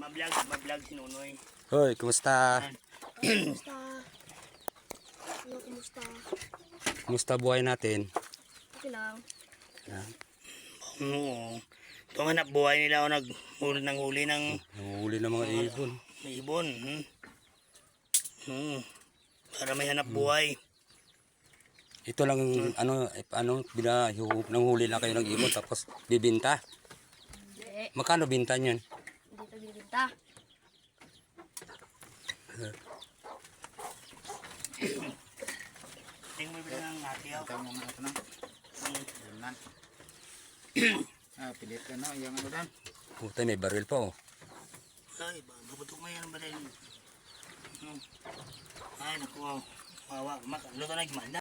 Mablog si Nunoy. Hoy, kumusta? Kumusta? Ano, kumusta? Kumusta buhay natin? Okay lang. Yan. Oo. Ito ang hanap buhay nila o naghuli ng Nanguhuli ng mga ibon. ibon. Para may hanap buhay. Ito lang nanghuli lang kayo ng ibon tapos bibinta. Hindi. Magkano binta niyan? Hindi ito binibinta. Tingnan mo ba ng atiyaw? Ito mga ito na. Yun na. Pilit ka na. Yung ano dan. Puta, may baril pa oh. Ay, babutok mo yan ba rin? Ay, naku. Wawa. Luto na gimanda.